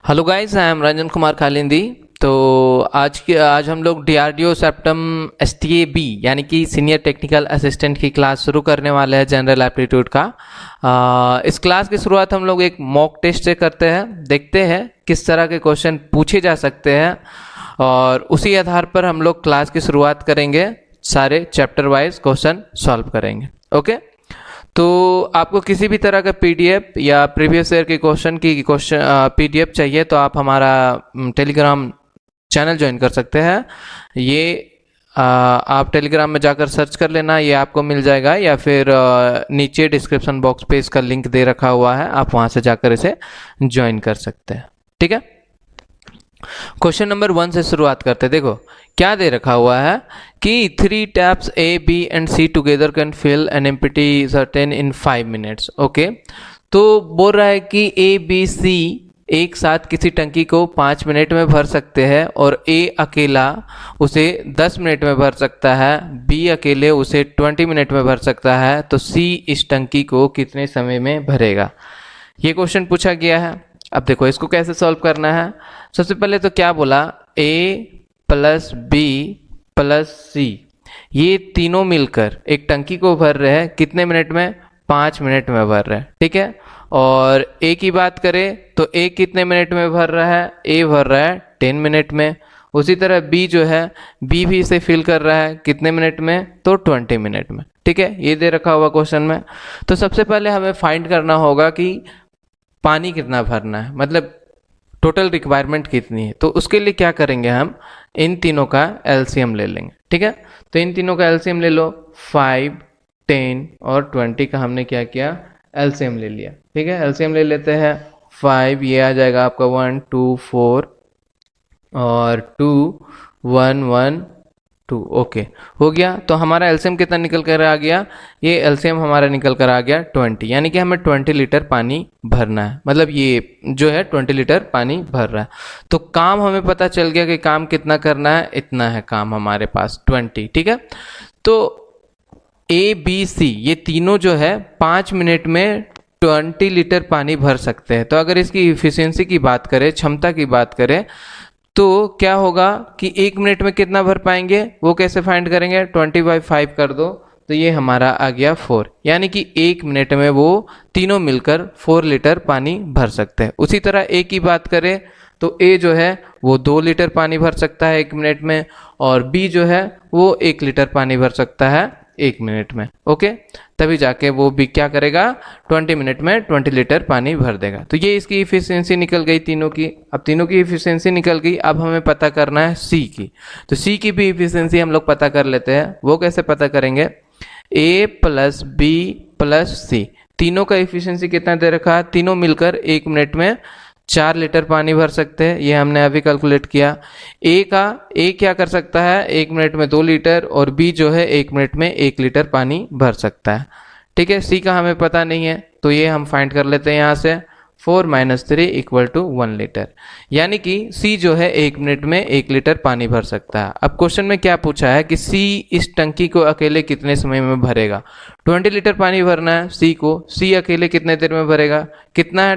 Hello guys, I am Ranjan Kumar Khalindi. तो आज हम लोग डीआरडीओ सेप्टम एसटीएबी यानी कि सीनियर टेक्निकल असिस्टेंट की क्लास शुरू करने वाले हैं जनरल एप्टीट्यूड का। इस क्लास की शुरुआत हम लोग एक मॉक टेस्ट से करते हैं, देखते हैं किस तरह के क्वेश्चन पूछे जा सकते हैं और उसी आधार पर हम लोग क्लास की शुरुआत करेंगे, सारे चैप्टर वाइज क्वेश्चन सॉल्व करेंगे। ओके, तो आपको किसी भी तरह का पीडीएफ या प्रीवियस ईयर के क्वेश्चन पीडीएफ चाहिए तो आप हमारा टेलीग्राम चैनल ज्वाइन कर सकते हैं। ये आप टेलीग्राम में जाकर सर्च कर लेना, ये आपको मिल जाएगा, या फिर नीचे डिस्क्रिप्शन बॉक्स पे इसका लिंक दे रखा हुआ है, आप वहाँ से जाकर इसे ज्वाइन कर सकते हैं। ठीक है, क्वेश्चन नंबर 1 से शुरुआत करते हैं। देखो क्या दे रखा हुआ है कि 3 taps A, B and C together can fill an empty cistern in 5 minutes. Okay, तो बोल रहा है कि A, B, C एक साथ किसी टंकी को 5 मिनट में भर सकते हैं और A अकेला उसे 10 मिनट में भर सकता है, B अकेले उसे 20 मिनट में भर सकता है, तो C इस टंकी को कितने समय में भरेगा, ये क्वेश्चन पूछा गया है। अब देखो इसको कैसे सॉल्व करना है। सबसे पहले तो क्या बोला, A plus B plus C ये तीनों मिलकर एक टंकी को भर रहे हैं कितने मिनट में, 5 मिनट में भर रहे हैं। ठीक है, और A की बात करें तो A कितने मिनट में भर रहा है, A भर रहा है 10 मिनट में। उसी तरह B जो है, B भी इसे फिल कर रहा है कितने मिनट में, तो 20 मिनट में। ठीक है, ये दे रखा हुआ क्वेश्चन में। तो सबसे पहले हमें फाइंड करना होगा कि पानी कितना भरना है, मतलब टोटल रिक्वायरमेंट कितनी है। तो उसके लिए क्या करेंगे, हम इन तीनों का एलसीएम ले लेंगे। ठीक है, तो इन तीनों का एलसीएम ले लो, 5, 10 और 20 का हमने क्या किया, एलसीएम ले लिया। ठीक है, एलसीएम ले लेते हैं। 5 ये आ जाएगा आपका 1 2 4 और 2 1 1 2। ओके, हो गया। तो हमारा एलसीएम कितना निकल कर आ गया, ये एलसीएम हमारा निकल कर आ गया 20, यानी कि हमें 20 लीटर पानी भरना है, मतलब ये जो है 20 लीटर पानी भर रहा है। तो काम हमें पता चल गया कि काम कितना करना है, इतना है काम हमारे पास 20। ठीक है, तो A, B, C ये तीनों जो है 5 मिनट में 20 लीटर पानी भर सकते हैं। तो अगर इसकी इफिशियंसी की बात करें, क्षमता की बात करें, तो क्या होगा कि 1 मिनट में कितना भर पाएंगे, वो कैसे फाइंड करेंगे, 20/5 कर दो तो ये हमारा आ गया 4, यानी कि 1 मिनट में वो तीनों मिलकर 4 लीटर पानी भर सकते हैं। उसी तरह A की बात करें तो A जो है वो 2 लीटर पानी भर सकता है 1 मिनट में, और B जो है वो 1 लीटर पानी भर सकता है 1 मिनट में। ओके, तभी जाके वो भी क्या करेगा, 20 मिनट में 20 लीटर पानी भर देगा। तो ये इसकी इफिशियंसी निकल गई तीनों की। अब तीनों की इफिशियंसी निकल गई, अब हमें पता करना है C की। तो C की भी इफिशियंसी हम लोग पता कर लेते हैं। वो कैसे पता करेंगे, A plus B plus C तीनों का इफिशियंसी कितना दे रखा है, तीनों मिलकर 1 मिनट में 4 लीटर पानी भर सकते हैं, ये हमने अभी कैलकुलेट किया। A क्या कर सकता है, 1 मिनट में 2 लीटर, और B जो है 1 मिनट में 1 लीटर पानी भर सकता है। ठीक है, C का हमें पता नहीं है, तो ये हम फाइंड कर लेते हैं यहाँ से, 4 - 3 = 1 लीटर, यानी कि C जो है 1 मिनट में 1 लीटर पानी भर सकता है। अब क्वेश्चन में क्या पूछा है कि C इस टंकी को अकेले कितने समय में भरेगा। 20 लीटर पानी भरना है C को, C अकेले कितने देर में भरेगा, कितना है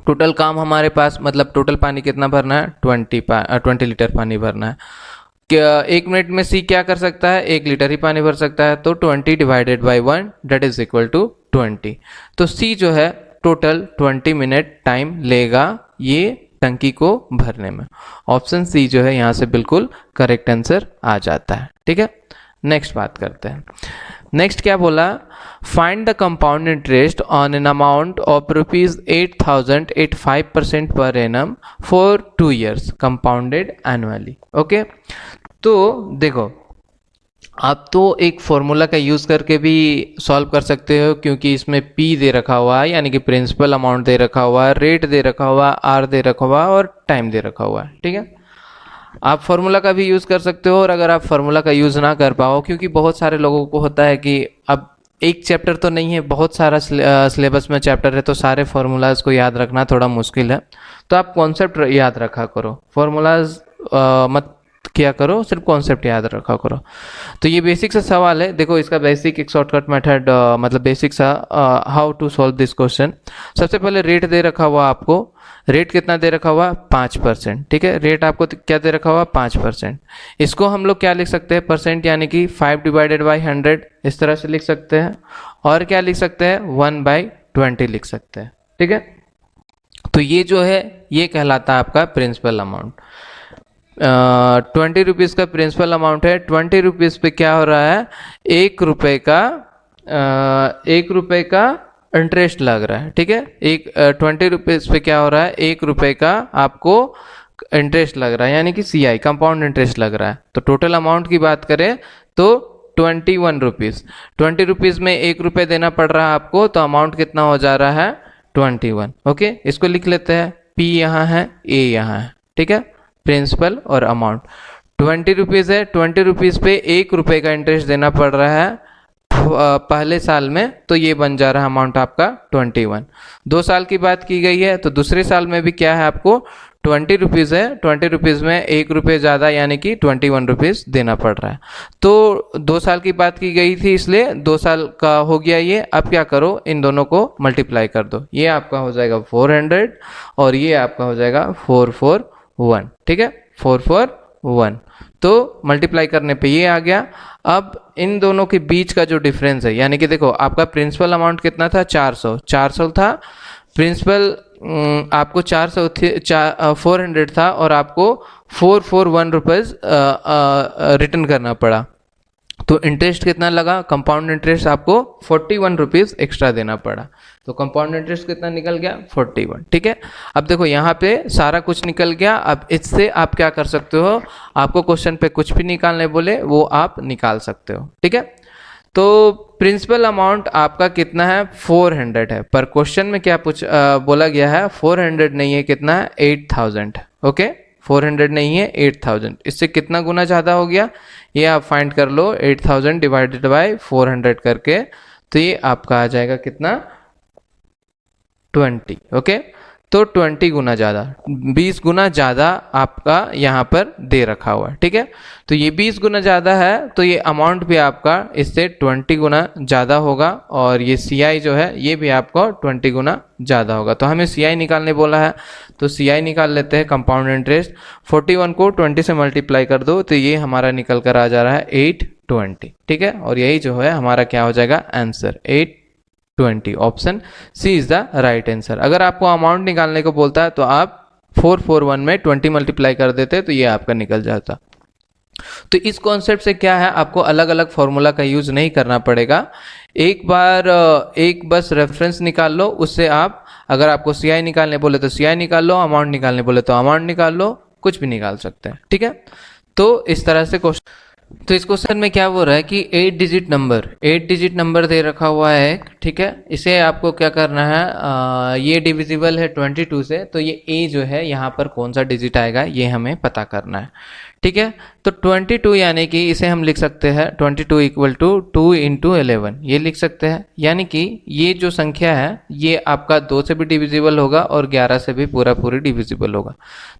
टोटल काम हमारे पास, मतलब टोटल पानी कितना भरना है, 20 लीटर पानी भरना है। क्या 1 मिनट में C क्या कर सकता है, 1 लीटर ही पानी भर सकता है, तो 20/1 = 20। तो C जो है टोटल 20 मिनट टाइम लेगा ये टंकी को भरने में। ऑप्शन C जो है यहाँ से बिल्कुल करेक्ट आंसर आ जाता है। ठीक है, नेक्स्ट बात करते हैं। नेक्स्ट क्या बोला, find the compound interest on an amount of ₹8,000 at 5% per annum for 2 years compounded annually. Okay, तो देखो आप तो एक फॉर्मूला का यूज़ करके भी सॉल्व कर सकते हो, क्योंकि इसमें P दे रखा हुआ है, यानी कि प्रिंसिपल अमाउंट दे रखा हुआ है, रेट दे रखा हुआ है, R दे रखा हुआ है और टाइम दे रखा हुआ है। ठीक है, आप फार्मूला का भी यूज़ कर सकते हो, और अगर आप फार्मूला का यूज़ ना कर पाओ, क्योंकि बहुत सारे लोगों को होता है कि अब एक चैप्टर तो नहीं है, बहुत सारा सिलेबस में चैप्टर है, तो सारे फार्मूलाज को याद रखना थोड़ा मुश्किल है। तो आप कॉन्सेप्ट याद रखा करो, फार्मूलाज मत किया करो, सिर्फ कॉन्सेप्ट याद रखा करो। तो ये बेसिक सा सवाल है, देखो इसका बेसिक एक शॉर्टकट मेथड, मतलब बेसिक सा how to solve this question. सबसे पहले रेट दे रखा हुआ आपको, रेट कितना दे रखा हुआ 5%, ठीक है। रेट आपको क्या दे रखा हुआ 5%। इसको हम लोग क्या लिख सकते हैं परसेंट, यानी कि 5/100 इस तरह से लिख सकते हैं, और क्या लिख सकते हैं 1/20 लिख सकते हैं, ठीक है। तो ये जो है ये कहलाता है आपका प्रिंसिपल अमाउंट। 20 रुपीज़ का प्रिंसिपल अमाउंट है। 20 रुपीज़ पे क्या हो रहा है, 1 रुपये का 1 रुपये का इंटरेस्ट लग रहा है, ठीक है। 20 रुपीज़ पे क्या हो रहा है, 1 रुपये का आपको इंटरेस्ट लग रहा है, यानी कि CI कंपाउंड इंटरेस्ट लग रहा है। तो टोटल अमाउंट की बात करें तो 21 रुपीज़। 20 रुपीज़ में 1 रुपये देना पड़ रहा है आपको, तो अमाउंट कितना हो जा रहा है 21। ओके, इसको लिख लेते हैं, P यहाँ है, A यहाँ है, ठीक है। प्रिंसिपल और अमाउंट 20 रुपीज़ है। 20 रुपीज़ पे 1 रुपये का इंटरेस्ट देना पड़ रहा है पहले साल में, तो ये बन जा रहा है अमाउंट आपका 21। 2 साल की बात की गई है, तो दूसरे साल में भी क्या है आपको 20 रुपीज़ है। 20 रुपीज़ में 1 रुपये ज़्यादा, यानी कि 21 रुपीज़ देना पड़ रहा है। तो 2 साल की बात की गई थी, इसलिए 2 साल का हो गया ये। अब क्या करो, इन दोनों को मल्टीप्लाई कर दो, ये आपका हो जाएगा 400 और ये आपका हो जाएगा 441, ठीक है, 441। तो मल्टीप्लाई करने पे ये आ गया। अब इन दोनों के बीच का जो डिफरेंस है, यानी कि देखो आपका प्रिंसिपल अमाउंट कितना था 400 था। प्रिंसिपल आपको 400 था और आपको 441 रुपीज़ रिटर्न करना पड़ा। तो इंटरेस्ट कितना लगा, कंपाउंड इंटरेस्ट आपको 41 रुपीज़ एक्स्ट्रा देना पड़ा। तो कंपाउंड इंटरेस्ट कितना निकल गया 41, ठीक है। अब देखो यहाँ पे सारा कुछ निकल गया। अब इससे आप क्या कर सकते हो, आपको क्वेश्चन पे कुछ भी निकालने बोले वो आप निकाल सकते हो, ठीक है। तो प्रिंसिपल अमाउंट आपका कितना है 400 है, पर क्वेश्चन में क्या बोला गया है 400 नहीं है, कितना है 8000, ओके। 400 नहीं है 8000, इससे कितना गुना ज़्यादा हो गया ये आप फाइंड कर लो, 8000 डिवाइडेड बाय 400 करके, तो ये आपका आ जाएगा कितना 20, ओके। तो 20 गुना ज़्यादा, 20 गुना ज़्यादा आपका यहाँ पर दे रखा हुआ है, ठीक है। तो ये 20 गुना ज़्यादा है, तो ये अमाउंट भी आपका इससे 20 गुना ज़्यादा होगा, और ये CI जो है ये भी आपको 20 गुना ज़्यादा होगा। तो हमें CI निकालने बोला है, तो CI निकाल लेते हैं, कंपाउंड इंटरेस्ट। 41 को 20 से मल्टीप्लाई कर दो, तो ये हमारा निकल कर आ जा रहा है 820, ठीक है। और यही जो है हमारा क्या हो जाएगा answer 820। Option C is the right answer. अगर आपको अमाउंट निकालने को बोलता है तो आप 441 में 20 मल्टीप्लाई कर देते, तो ये आपका निकल जाता। तो इस कॉन्सेप्ट से क्या है, आपको अलग अलग फॉर्मूला का यूज नहीं करना पड़ेगा। एक बार एक बस रेफरेंस निकाल लो, उससे आप, अगर आपको CI निकालने बोले तो CI निकाल लो, अमाउंट निकालने बोले तो अमाउंट निकाल लो, कुछ भी निकाल सकते हैं, ठीक है। तो इस तरह से क्वेश्चन, तो इस क्वेश्चन में क्या हो रहा है कि 8 डिजिट नंबर दे रखा हुआ है, ठीक है। इसे आपको क्या करना है, ये डिविजिबल है 22 से, तो ये A जो है यहाँ पर कौन सा डिजिट आएगा ये हमें पता करना है, ठीक है। तो 22 यानी कि इसे हम लिख सकते हैं 22 इक्वल टू 2 × 11, ये लिख सकते हैं। यानी कि ये जो संख्या है ये आपका 2 से भी डिविजिबल होगा और 11 से भी पूरी डिविजिबल होगा।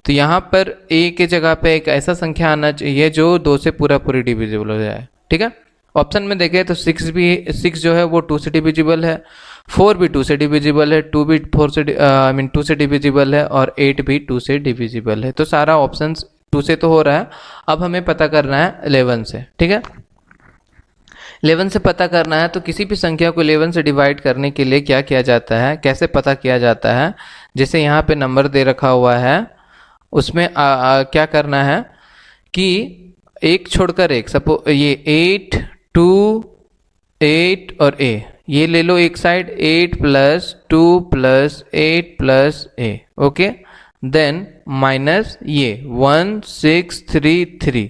तो यहाँ पर A के जगह पे एक ऐसा संख्या आना चाहिए जो 2 से पूरी डिविजिबल हो जाए, ठीक है। ऑप्शन में देखें तो 6 जो है वो 2 से डिविजिबल है, 4 भी 2 से डिविजिबल है, 2 भी 2 से डिविजिबल है, और 8 भी 2 से डिविजिबल है। तो सारा ऑप्शन 2 से तो हो रहा है। अब हमें पता करना है 11 से, ठीक है। 11 से पता करना है, तो किसी भी संख्या को 11 से डिवाइड करने के लिए क्या किया जाता है, कैसे पता किया जाता है, जैसे यहाँ पे नंबर दे रखा हुआ है उसमें क्या करना है कि एक छोड़कर एक, सपोज ये 8, 2, 8 और A, ये ले लो एक side, 8 + 2 + 8 + A, okay. Then minus ये 1 6 3 3,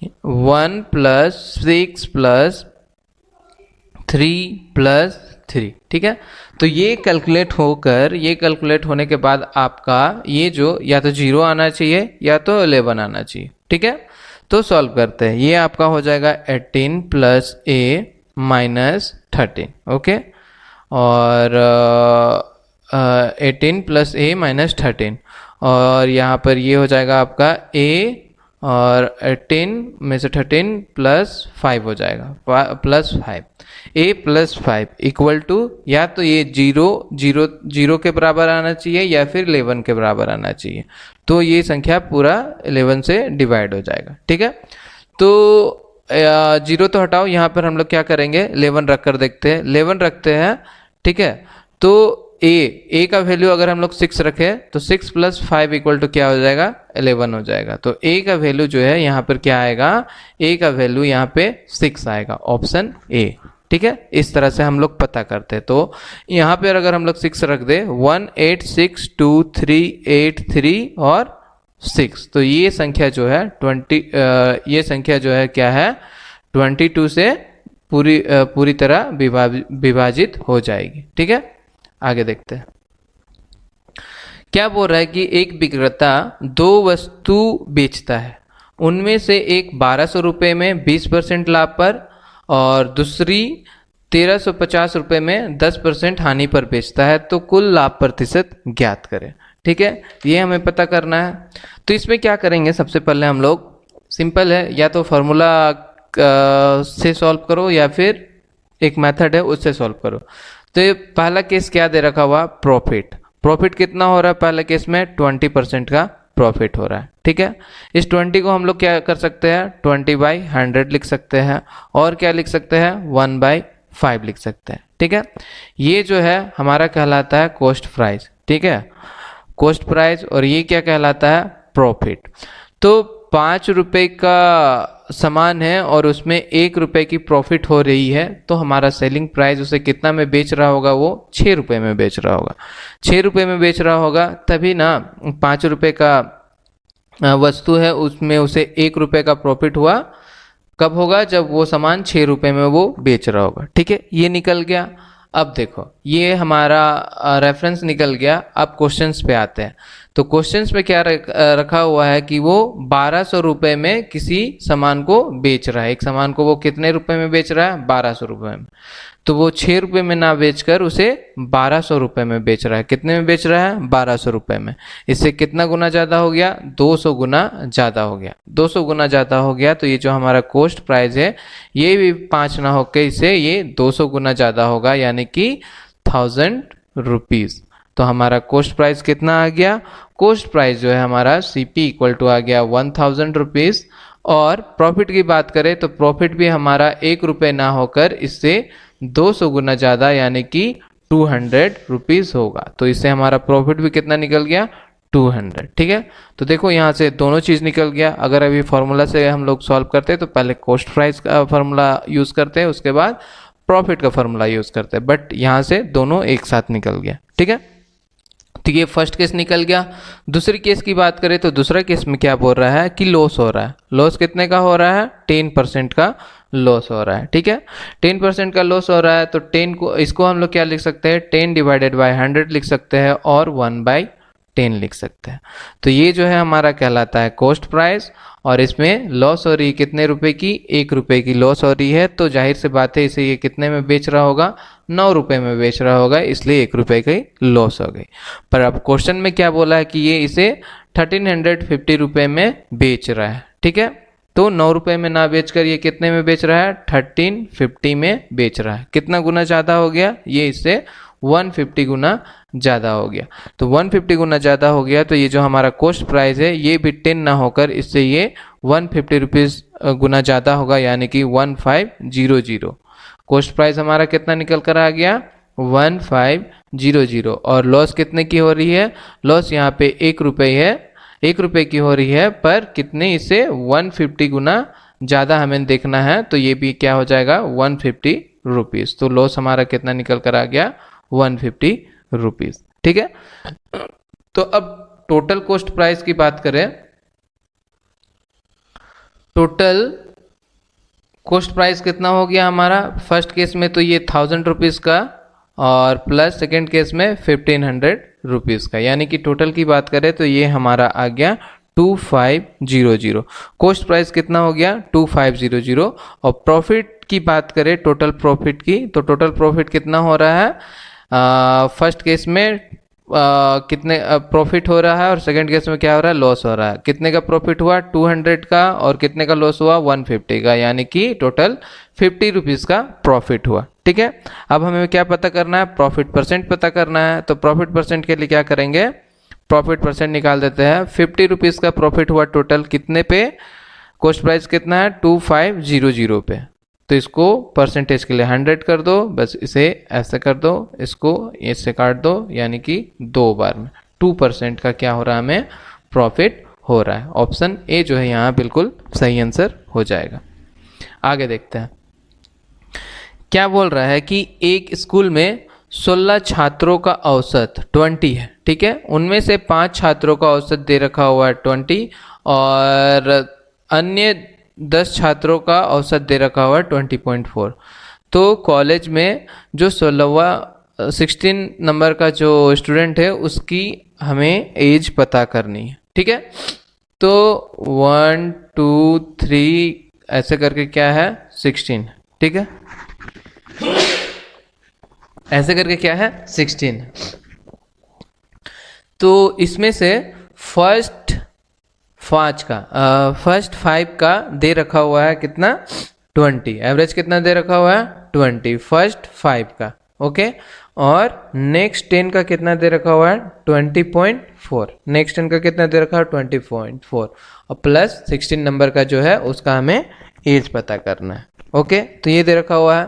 1 + 6 + 3 + 3, ठीक है। तो ये कैलकुलेट होने के बाद आपका ये जो या तो 0 आना चाहिए या तो 11 आना चाहिए, ठीक है। तो सॉल्व करते हैं, ये आपका हो जाएगा 18 + A - 13, ओके। और 18 + A - 13, और यहाँ पर ये हो जाएगा आपका A और 18 में से 13 प्लस 5 हो जाएगा, plus 5, a plus 5 equal to, या तो ये 0 के बराबर आना चाहिए या फिर 11 के बराबर आना चाहिए। तो ये संख्या पूरा 11 से डिवाइड हो जाएगा। ठीक है, तो 0 तो हटाओ, यहाँ पर हम लोग क्या करेंगे, 11 रख कर देखते हैं, 11 रखते हैं। ठीक है, तो a का वैल्यू अगर हम लोग 6 रखें तो 6 प्लस 5 इक्वल टू क्या हो जाएगा, 11 हो जाएगा। तो a का वैल्यू जो है यहाँ पर क्या आएगा, a का वैल्यू यहाँ पे 6 आएगा, ऑप्शन a। ठीक है, इस तरह से हम लोग पता करते हैं। तो यहाँ पर अगर हम लोग 6 रख दे, 1 8 6 2 3 8 3 और 6, तो ये संख्या जो है 20, ये संख्या जो है क्या है, 22 से पूरी तरह विभाजित हो जाएगी। ठीक है, आगे देखते हैं क्या बोल रहा है कि एक विक्रेता 2 वस्तु बेचता है, उनमें से एक 1200 रुपये में 20% लाभ पर और दूसरी 1350 रुपये में 10% हानि पर बेचता है, तो कुल लाभ प्रतिशत ज्ञात करें। ठीक है, ये हमें पता करना है। तो इसमें क्या करेंगे, सबसे पहले हम लोग, सिंपल है, या तो फॉर्मूला से सॉल्व करो या फिर एक मेथड है उससे सॉल्व करो। तो ये पहला केस क्या दे रखा हुआ, प्रॉफिट कितना हो रहा है, पहले केस में 20% का प्रॉफिट हो रहा है। ठीक है, इस 20 को हम लोग क्या कर सकते हैं, 20/100 लिख सकते हैं, और क्या लिख सकते हैं, 1/5 लिख सकते हैं। ठीक है, ये जो है हमारा कहलाता है कॉस्ट प्राइस। ठीक है, कॉस्ट प्राइस, और ये क्या कहलाता है, प्रॉफिट। तो 5 रुपये का सामान है और उसमें 1 रुपये की प्रॉफिट हो रही है, तो हमारा सेलिंग प्राइस उसे कितना में बेच रहा होगा, वो 6 रुपये में बेच रहा होगा। 6 रुपये में बेच रहा होगा, तभी ना 5 रुपये का वस्तु है उसमें उसे 1 रुपये का प्रॉफिट हुआ, कब होगा, जब वो सामान 6 रुपये में वो बेच रहा होगा। ठीक है, ये निकल गया। अब देखो, ये हमारा रेफरेंस निकल गया। अब क्वेश्चंस पे आते हैं। तो क्वेश्चंस में क्या रखा हुआ है कि वो 1200 रुपये में किसी सामान को बेच रहा है। एक सामान को वो कितने रुपए में बेच रहा है, 1200 रुपये में। तो वो 6 रुपये में ना बेचकर उसे 1200 रुपये में बेच रहा है। कितने में बेच रहा है, 1200 रुपये में। इससे कितना गुना ज़्यादा हो गया, 200 गुना ज़्यादा हो गया। 200 गुना ज़्यादा हो गया, तो ये जो हमारा कॉस्ट प्राइस है ये भी 5 ना होकर इससे ये 200 गुना ज़्यादा होगा, यानी कि 1000 रुपीज़। तो हमारा कॉस्ट प्राइस कितना आ गया, कॉस्ट प्राइस जो है हमारा CP इक्वल टू आ गया 1000 रुपीज़। और प्रॉफिट की बात करें तो प्रॉफिट भी हमारा 1 रुपये ना होकर इससे 200 गुना ज़्यादा, यानी कि 200 रुपीज़ होगा। तो इससे हमारा प्रॉफिट भी कितना निकल गया, 200। ठीक है, तो देखो यहाँ से दोनों चीज़ निकल गया। अगर अभी फॉर्मूला से हम लोग सॉल्व करते हैं तो पहले कॉस्ट प्राइस का फॉर्मूला यूज़ करते हैं, उसके बाद प्रॉफिट का फॉर्मूला यूज़ करते हैं, बट यहाँ से दोनों एक साथ निकल गया। ठीक है, तो ये फर्स्ट केस निकल गया। दूसरी केस की बात करें तो दूसरा केस में क्या बोल रहा है कि लॉस हो रहा है। लॉस कितने का हो रहा है, 10% का लॉस हो रहा है। ठीक है, 10% का लॉस हो रहा है, तो 10 को, इसको हम लोग क्या लिख सकते हैं, 10/100 लिख सकते हैं और 1/10 लिख सकते हैं। तो ये जो है हमारा कहलाता है कॉस्ट प्राइस, और इसमें लॉस हो रही है कितने रुपए की, 1 रुपये की लॉस हो रही है। तो जाहिर सी बात है इसे ये कितने में बेच रहा होगा, 9 रुपये में बेच रहा होगा, इसलिए 1 रुपये की लॉस हो गई। पर अब क्वेश्चन में क्या बोला है कि ये इसे 1350 रुपये में बेच रहा है। ठीक है, तो 9 रुपये में ना बेचकर ये कितने में बेच रहा है, 1350 में बेच रहा है। कितना गुना ज़्यादा हो गया, ये इससे 150 गुना ज़्यादा हो गया। तो 150 गुना ज़्यादा हो गया, तो ये जो हमारा कॉस्ट प्राइस है ये भी 10 ना होकर इससे ये 150 रुपीज़ गुना ज़्यादा होगा, यानी कि 1500। कॉस्ट प्राइस हमारा कितना निकल कर आ गया, 1500। और लॉस कितने की हो रही है, लॉस यहाँ पे 1 रुपये है, 1 रुपये की हो रही है, पर कितने, इससे 150 गुना ज़्यादा हमें देखना है। तो ये भी क्या हो जाएगा, 150 रुपीज़। तो लॉस हमारा कितना निकल कर आ गया, 150 रुपीज़। ठीक है, तो अब टोटल कॉस्ट प्राइस की बात करें, टोटल कॉस्ट प्राइस कितना हो गया हमारा, फर्स्ट केस में तो ये 1000 रुपीज़ का, और प्लस सेकेंड केस में 1500 रुपीज़ का, यानी कि टोटल की बात करें तो ये हमारा आ गया 2500। कॉस्ट प्राइस कितना हो गया, 2500। और प्रॉफिट की बात करें, टोटल प्रॉफिट की, तो टोटल प्रॉफिट कितना हो रहा है, फर्स्ट केस में कितने प्रॉफिट हो रहा है और सेकंड केस में क्या हो रहा है, लॉस हो रहा है। कितने का प्रॉफिट हुआ, 200 का, और कितने का लॉस हुआ, 150 का, यानी कि टोटल 50 रुपीज़ का प्रॉफिट हुआ। ठीक है, अब हमें क्या पता करना है, प्रॉफिट परसेंट पता करना है। तो प्रॉफिट परसेंट के लिए क्या करेंगे, प्रॉफिट परसेंट निकाल देते हैं। 50 रुपीज़ का प्रॉफिट हुआ टोटल, कितने पे, कॉस्ट प्राइस कितना है 2500 पे, तो इसको परसेंटेज के लिए 100 कर दो, बस इसे ऐसे कर दो, इसको इससे काट दो, यानी कि 2 बार में 2% का क्या हो रहा है, हमें प्रॉफिट हो रहा है। ऑप्शन ए जो है यहाँ बिल्कुल सही आंसर हो जाएगा। आगे देखते हैं, क्या बोल रहा है कि एक स्कूल में 16 छात्रों का औसत 20 है। ठीक है, उनमें से 5 छात्रों का औसत दे रखा हुआ है 20 और अन्य 10 छात्रों का औसत दे रखा हुआ है 20.4। तो कॉलेज में जो 16 नंबर का जो स्टूडेंट है उसकी हमें एज पता करनी है। ठीक है, तो 1 2 3 ऐसे करके क्या है 16। ठीक है, ऐसे करके क्या है 16। तो इसमें से फर्स्ट 5 का दे रखा हुआ है कितना 20, एवरेज कितना दे रखा हुआ है 20 फर्स्ट 5 का। ओके, और नेक्स्ट 10 का कितना दे रखा हुआ है 20.4, नेक्स्ट 10 का कितना दे रखा है 20.4 और प्लस 16 नंबर का जो है उसका हमें एज पता करना है। ओके, तो ये दे रखा हुआ है।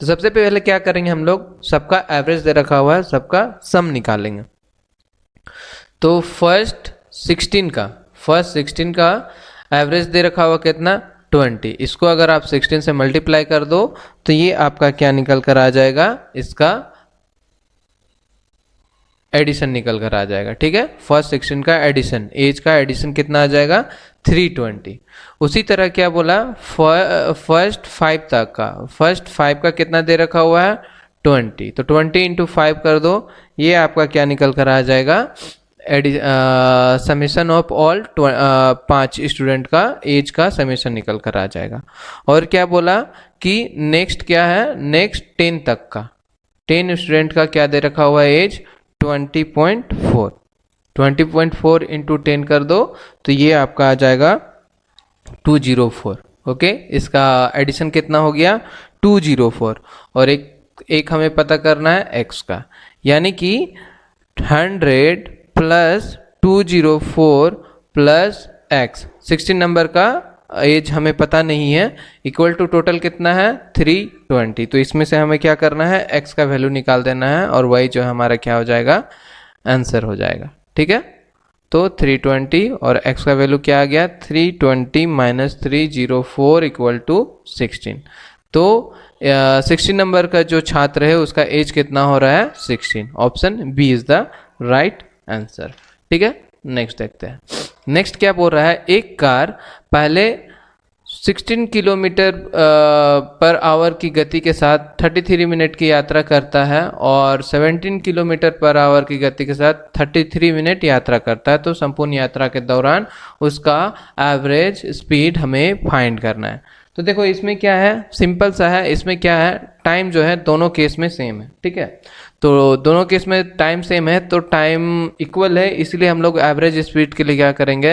तो सबसे पहले क्या करेंगे हम लोग, सबका एवरेज दे रखा हुआ है, सबका सम निकालेंगे। तो फर्स्ट 16 का एवरेज दे रखा हुआ कितना 20, इसको अगर आप 16 से मल्टीप्लाई कर दो तो ये आपका क्या निकल कर आ जाएगा, इसका एडिशन निकल कर आ जाएगा। ठीक है, फर्स्ट 16 का एडिशन, एज का एडिशन कितना आ जाएगा 320। उसी तरह क्या बोला, फर्स्ट 5 तक का, फर्स्ट 5 का कितना दे रखा हुआ है 20, तो 20 इंटू 5 कर दो, ये आपका क्या निकल कर आ जाएगा, समेशन ऑफ ऑल 5 स्टूडेंट का एज का समेशन निकल कर आ जाएगा। और क्या बोला कि नेक्स्ट क्या है, नेक्स्ट 10 तक का, 10 स्टूडेंट का क्या दे रखा हुआ है एज 20.4, 20.4 इंटू 10 कर दो तो ये आपका आ जाएगा 204। ओके, इसका एडिशन कितना हो गया 204, और एक हमें पता करना है x का, यानी कि 100 प्लस 204 प्लस x, 16 नंबर का एज हमें पता नहीं है, इक्वल टू टोटल कितना है 320। तो इसमें से हमें क्या करना है, x का वैल्यू निकाल देना है और वही जो हमारा क्या हो जाएगा, आंसर हो जाएगा। ठीक है, तो 320 और x का वैल्यू क्या आ गया 320 माइनस 304 इक्वल टू 16। तो 16 नंबर का जो छात्र है उसका एज कितना हो रहा है 16, option B is the right answer. ठीक है, नेक्स्ट देखते हैं। नेक्स्ट क्या बोल रहा है, एक कार पहले 16 किलोमीटर पर आवर की गति के साथ 33 मिनट की यात्रा करता है और 17 किलोमीटर पर आवर की गति के साथ 33 मिनट यात्रा करता है। तो संपूर्ण यात्रा के दौरान उसका एवरेज स्पीड हमें फाइंड करना है। तो देखो इसमें क्या है, सिंपल सा है, इसमें क्या है, टाइम जो है दोनों केस में सेम है। ठीक है, तो दोनों केस में टाइम सेम है तो टाइम इक्वल है, इसलिए हम लोग एवरेज स्पीड के लिए क्या करेंगे,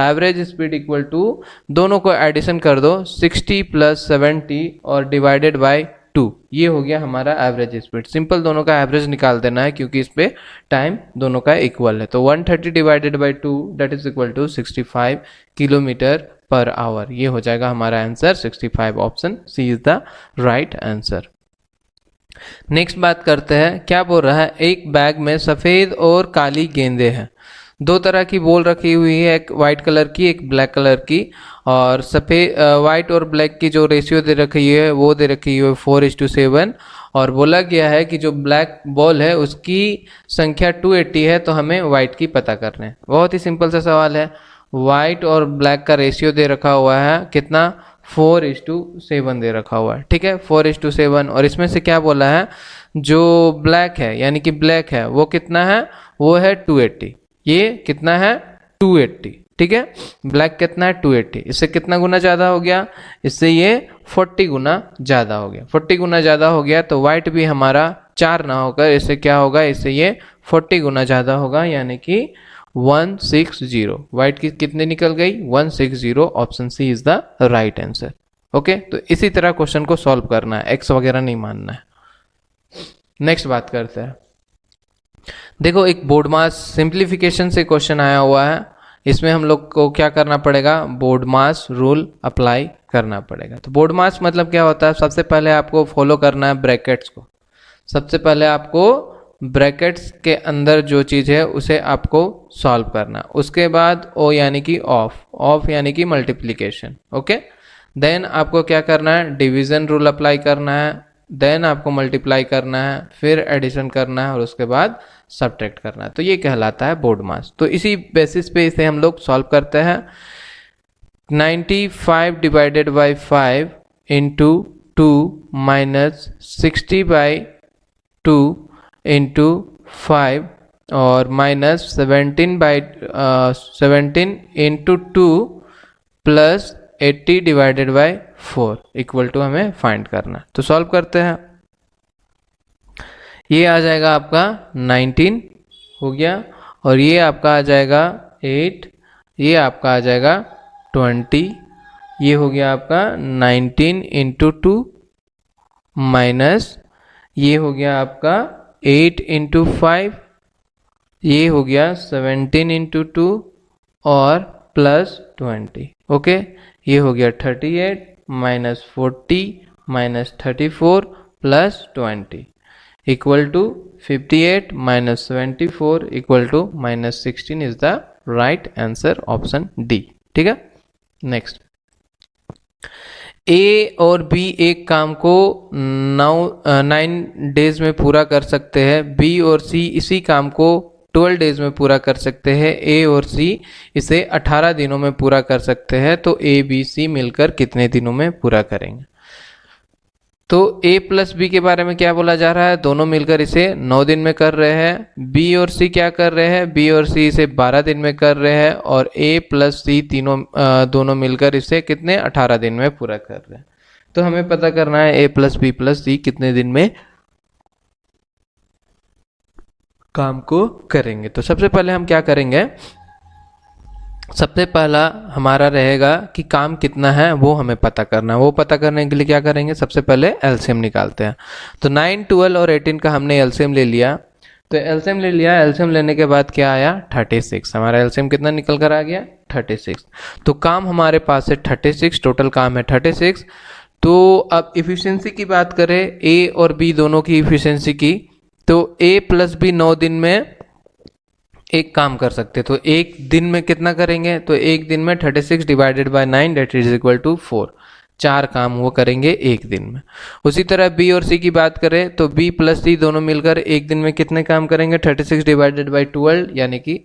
एवरेज स्पीड इक्वल टू दोनों को एडिशन कर दो 60 प्लस 70 और डिवाइडेड बाय 2, ये हो गया हमारा एवरेज स्पीड। सिंपल दोनों का एवरेज निकाल देना है क्योंकि इस पे टाइम दोनों का इक्वल है। तो 130 divided by 2 that is equal to 65 kilometre per hour, ये हो जाएगा हमारा answer 65, option C is the right answer. Next बात करते हैं, क्या बोल रहा है, एक बैग में सफ़ेद और काली गेंदें हैं। दो तरह की बॉल रखी हुई है, एक वाइट कलर की एक ब्लैक कलर की, और सफ़ेद वाइट और ब्लैक की जो रेशियो दे रखी है वो दे रखी है 4:7, और बोला गया है कि जो ब्लैक बॉल है उसकी संख्या 280 है, तो हमें वाइट की पता करना है। बहुत ही सिंपल सा सवाल है, वाइट और ब्लैक का रेशियो दे रखा हुआ है कितना 4:7 दे रखा हुआ है। ठीक है, 4:7, और इसमें से क्या बोला है, जो ब्लैक है यानी कि ब्लैक है वो कितना है, वो है 280, ये कितना है 280। ठीक है, ब्लैक कितना है 280, इससे कितना गुना ज़्यादा हो गया, इससे ये 40 गुना ज़्यादा हो गया। 40 गुना ज़्यादा हो गया तो वाइट भी हमारा 4 ना होकर इससे क्या होगा, इससे ये 40 गुना ज़्यादा होगा, यानी कि 160। वाइट की कितने निकल गई, 160। Option C is the right answer. Okay, तो इसी तरह क्वेश्चन को सॉल्व करना है, एक्स वगैरह नहीं मानना है। नेक्स्ट बात करते हैं। देखो एक बोर्ड मास सिंप्लीफिकेशन से क्वेश्चन आया हुआ है, इसमें हम लोग को क्या करना पड़ेगा, बोर्ड मास रूल अप्लाई करना पड़ेगा। तो बोर्ड मास मतलब क्या होता है, सबसे पहले आपको फॉलो करना है ब्रैकेट्स को। सबसे पहले आपको ब्रैकेट्स के अंदर जो चीज़ है उसे आपको सॉल्व करना, उसके बाद ओ यानी कि ऑफ यानी कि मल्टीप्लिकेशन। ओके, देन आपको क्या करना है, डिवीजन रूल अप्लाई करना है, देन आपको मल्टीप्लाई करना है, फिर एडिशन करना है और उसके बाद सब्ट्रैक्ट करना है। तो ये कहलाता है बोर्ड मास। तो इसी बेसिस पे इसे हम लोग सॉल्व करते हैं। 95 divided by 5 into 2 minus 60 by 2 into 5 और minus 17 into 2 plus 80 divided by 4 equal to हमें फाइंड करना है। तो सॉल्व करते हैं। ये आ जाएगा आपका 19 हो गया, और ये आपका आ जाएगा 8, ये आपका आ जाएगा 20, ये हो गया आपका 19 इंटू 2 माइनस ये हो गया आपका 8 इंटू 5, ये हो गया 17 इंटू 2 और प्लस 20। ओके, ये हो गया 38 minus 40 minus 34 plus 20 equal to 58 minus 74 equal to minus 16 is the right answer, option D. ठीक है, नेक्स्ट। ए और बी एक काम को 9 डेज में पूरा कर सकते हैं, बी और सी इसी काम को 12 डेज में पूरा कर सकते हैं, ए और सी इसे 18 दिनों में पूरा कर सकते हैं। तो ए बी सी मिलकर कितने दिनों में पूरा करेंगे। तो ए प्लस बी के बारे में क्या बोला जा रहा है, दोनों मिलकर इसे 9 दिन में कर रहे हैं। बी और सी क्या कर रहे हैं, बी और सी इसे 12 दिन में कर रहे हैं, और ए प्लस सी दोनों मिलकर इसे कितने 18 दिन में पूरा कर रहे हैं। तो हमें पता करना है ए प्लस सी कितने दिन में काम को करेंगे। तो सबसे पहले हम क्या करेंगे, सबसे पहला हमारा रहेगा कि काम कितना है वो हमें पता करना है। वो पता करने के लिए क्या करेंगे, सबसे पहले एलसीएम निकालते हैं। तो 9, 12 और 18 का हमने एलसीएम ले लिया। तो एलसीएम ले लिया, एलसीएम लेने के बाद क्या आया 36। हमारा एलसीएम कितना निकल कर आ गया 36। तो काम हमारे पास है 36, टोटल काम है 36। तो अब इफिशियंसी की बात करें ए और बी दोनों की इफिशियंसी की, तो ए प्लस बी 9 दिन में एक काम कर सकते, तो एक दिन में कितना करेंगे, तो एक दिन में 36 divided by 9 that is equal to 4। 4 काम वो करेंगे एक दिन में। उसी तरह बी और सी की बात करें तो बी प्लस सी दोनों मिलकर एक दिन में कितने काम करेंगे, 36 डिवाइडेड बाई 12 यानी कि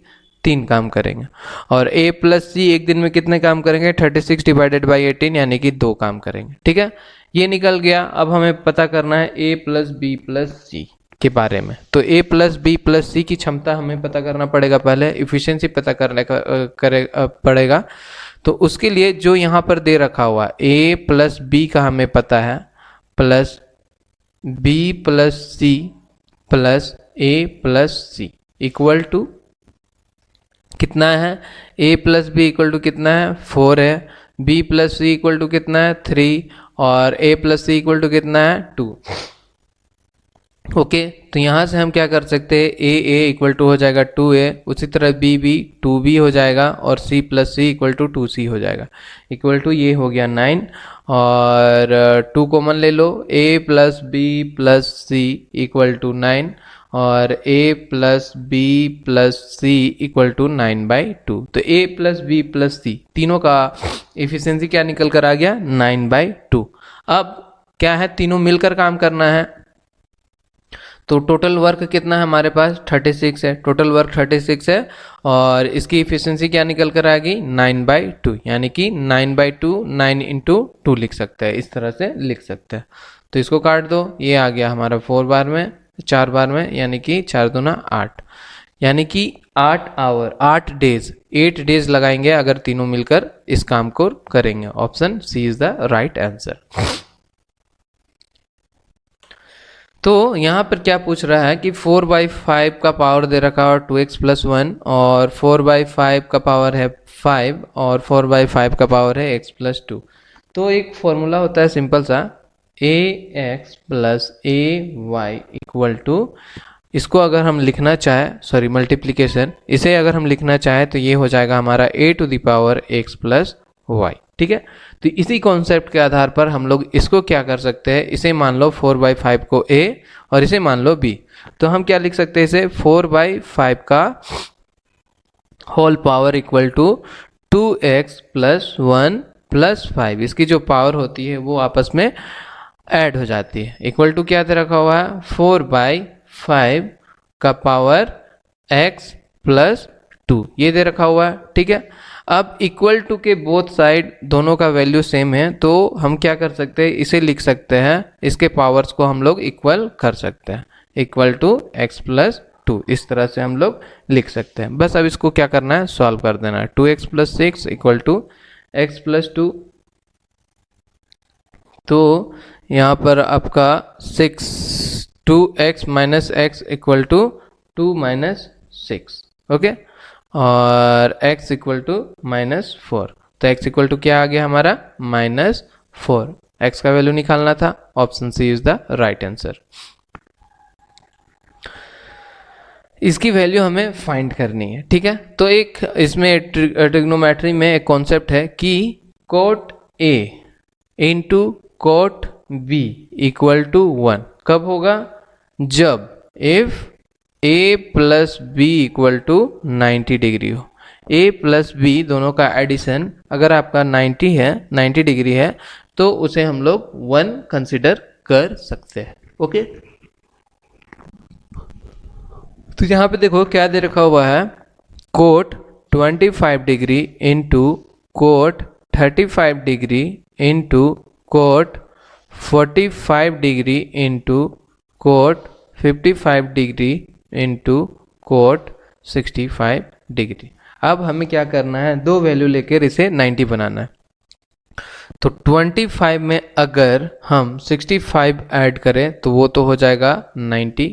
3 काम करेंगे। और ए प्लस सी एक दिन में कितने काम करेंगे, 36 डिवाइडेड बाई 18 यानी कि 2 काम करेंगे। ठीक है, ये निकल गया। अब हमें पता करना है ए प्लस बी प्लस सी के बारे में। तो ए प्लस बी प्लस सी की क्षमता हमें पता करना पड़ेगा, पहले इफिशियंसी पता करने का पड़ेगा। तो उसके लिए जो यहाँ पर दे रखा हुआ ए प्लस बी का हमें पता है, plus B plus C plus A plus C equal to कितना है, A plus B equal to कितना है 4 है, B plus C equal to कितना है 3 और A plus C equal to कितना है 2। ओके, तो यहाँ से हम क्या कर सकते हैं, ए इक्वल टू हो जाएगा 2a, उसी तरह बी 2b हो जाएगा और c plus C equal to 2c हो जाएगा, इक्वल टू ये हो गया 9 और 2 कॉमन ले लो, a plus B plus C equal to 9 और a plus B plus C equal to 9/2। तो a plus B plus C तीनों का इफिशियंसी क्या निकल कर आ गया 9/2। अब क्या है, तीनों मिलकर काम करना है। तो टोटल वर्क कितना है हमारे पास 36 है, टोटल वर्क 36 है और इसकी इफिशियंसी क्या निकल कर आ गई 9/2, यानी कि 9/2 9 इंटू 2 लिख सकते हैं, इस तरह से लिख सकते हैं। तो इसको काट दो, ये आ गया हमारा 4 बार में 4 बार में, यानी कि 4 दूना 8, यानी कि 8 आवर 8 डेज लगाएंगे अगर तीनों मिलकर इस काम को करेंगे। Option C is the right answer. तो यहाँ पर क्या पूछ रहा है कि 4/5 का पावर दे रखा है 2x+1 और 4/5 का पावर है 5 और 4/5 का पावर है x+2। तो एक फॉर्मूला होता है सिंपल सा, ax + ay = इसको अगर हम लिखना चाहें, सॉरी मल्टीप्लिकेशन, इसे अगर हम लिखना चाहें तो ये हो जाएगा हमारा a⁴x + y। ठीक है, तो इसी कॉन्सेप्ट के आधार पर हम लोग इसको क्या कर सकते हैं, इसे मान लो 4/5 को a और इसे मान लो b, तो हम क्या लिख सकते हैं इसे 4/5 का होल पावर = 2x + 1 + 5। इसकी जो पावर होती है वो आपस में ऐड हो जाती है। इक्वल टू क्या दे रखा हुआ है 4/5 का पावर x + 2 ये दे रखा हुआ है। ठीक है, अब इक्वल टू के बोथ साइड दोनों का वैल्यू सेम है, तो हम क्या कर सकते हैं, इसे लिख सकते हैं, इसके पावर्स को हम लोग इक्वल कर सकते हैं, = x + 2। इस तरह से हम लोग लिख सकते हैं। बस अब इसको क्या करना है, सॉल्व कर देना है। 2x + 6 = x + 2। तो यहाँ पर आपका 2x - x = 2 - 6। ओके, और x = -4। तो x = क्या आ गया हमारा -4। x का वैल्यू निकालना था, option C is the right answer. इसकी वैल्यू हमें फाइंड करनी है। ठीक है, तो एक इसमें ट्रिग्नोमेट्री में एक कॉन्सेप्ट है कि cot A × cot B = 1 कब होगा, जब इफ a + b = 90 डिग्री हो। a + b दोनों का एडिशन अगर आपका 90 डिग्री है तो उसे हम लोग 1 कंसिडर कर सकते हैं। ओके, तो यहाँ पे देखो क्या दे रखा हुआ है, cot 25 degree × cot 35 degree × cot 45 degree × cot 55 degree × cot 65 degree. अब हमें क्या करना है, दो वैल्यू लेकर इसे 90 बनाना है। तो 25 में अगर हम 65 ऐड करें तो वो तो हो जाएगा 90।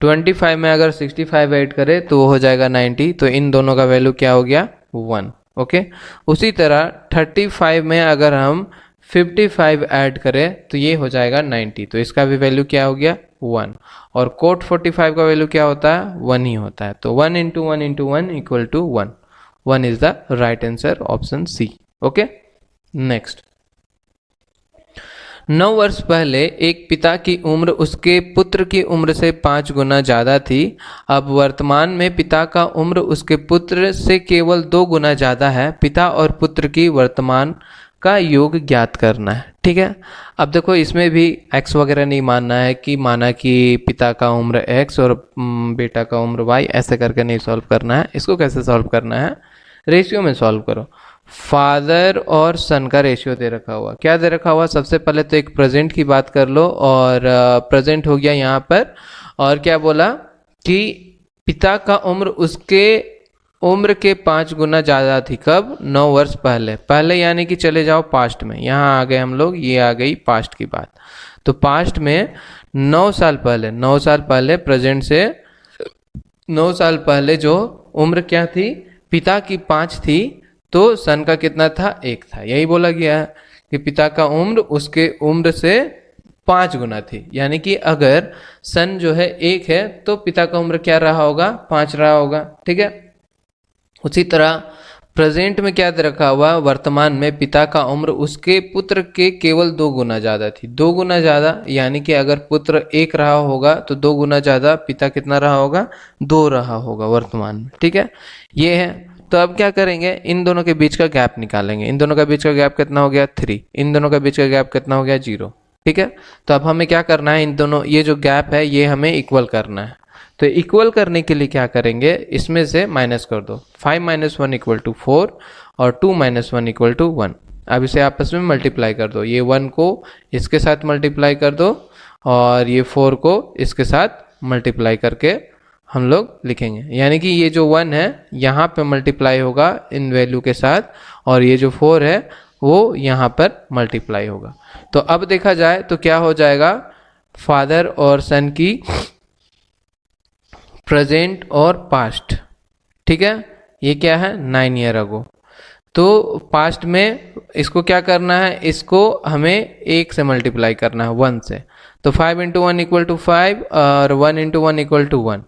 25 में अगर 65 ऐड करें तो वो हो जाएगा 90। तो इन दोनों का वैल्यू क्या हो गया 1। ओके, उसी तरह 35 में अगर हम 55 ऐड करें तो ये हो जाएगा 90। तो इसका भी वैल्यू क्या हो गया 1। और cot 45 का वैल्यू क्या होता है 1 ही होता है। तो 1 × 1 × 1 = 1। 1 is the right answer, option C. Okay, next. 9 वर्ष पहले एक पिता की उम्र उसके पुत्र की उम्र से 5 गुना ज़्यादा थी। अब वर्तमान में पिता का उम्र उसके पुत्र से केवल 2 गुना ज़्यादा है। पिता और पुत्र की वर्तमान का योग ज्ञात करना है। ठीक है, अब देखो इसमें भी x वगैरह नहीं मानना है कि माना कि पिता का उम्र x और बेटा का उम्र y, ऐसे करके नहीं सॉल्व करना है। इसको कैसे सॉल्व करना है, रेशियो में सॉल्व करो। फादर और सन का रेशियो दे रखा हुआ, क्या दे रखा हुआ, सबसे पहले तो एक प्रेजेंट की बात कर लो, और प्रेजेंट हो गया यहाँ पर। और क्या बोला कि पिता का उम्र उसके उम्र के 5 गुना ज़्यादा थी। कब, 9 वर्ष पहले। पहले यानी कि चले जाओ पास्ट में, यहाँ आ गए हम लोग, ये आ गई पास्ट की बात। तो पास्ट में 9 साल पहले, 9 साल पहले, प्रेजेंट से 9 साल पहले जो उम्र क्या थी, पिता की 5 थी, तो सन का कितना था, 1 था। यही बोला गया है कि पिता का उम्र उसके उम्र से 5 गुना थी। यानी कि अगर सन जो है 1 है तो पिता का उम्र क्या रहा होगा, 5 रहा होगा। ठीक है, उसी तरह प्रेजेंट में क्या दे रखा हुआ, वर्तमान में पिता का उम्र उसके पुत्र के केवल 2 गुना ज़्यादा थी। 2 गुना ज़्यादा यानी कि अगर पुत्र 1 रहा होगा तो 2 गुना ज़्यादा पिता कितना रहा होगा, 2 रहा होगा वर्तमान में। ठीक है, ये है। तो अब क्या करेंगे, इन दोनों के बीच का गैप निकालेंगे। इन दोनों का बीच का गैप कितना हो गया 3, इन दोनों का बीच का गैप कितना हो गया 0। ठीक है, तो अब हमें क्या करना है, इन दोनों ये जो गैप है ये हमें इक्वल करना है। तो इक्वल करने के लिए क्या करेंगे, इसमें से माइनस कर दो। 5 - 1 = 4 और 2 - 1 = 1। अब इसे आपस में मल्टीप्लाई कर दो। ये 1 को इसके साथ मल्टीप्लाई कर दो और ये 4 को इसके साथ मल्टीप्लाई करके हम लोग लिखेंगे। यानी कि ये जो 1 है यहाँ पे मल्टीप्लाई होगा इन वैल्यू के साथ, और ये जो 4 है वो यहाँ पर मल्टीप्लाई होगा। तो अब देखा जाए तो क्या हो जाएगा, फादर और सन की प्रेजेंट और पास्ट, ठीक है। ये क्या है 9 ईयर अगो। तो पास्ट में इसको क्या करना है, इसको हमें 1 से मल्टीप्लाई करना है 1 से। तो 5 इंटू 1 इक्वल टू 5 और 1 इंटू 1 इक्वल टू 1।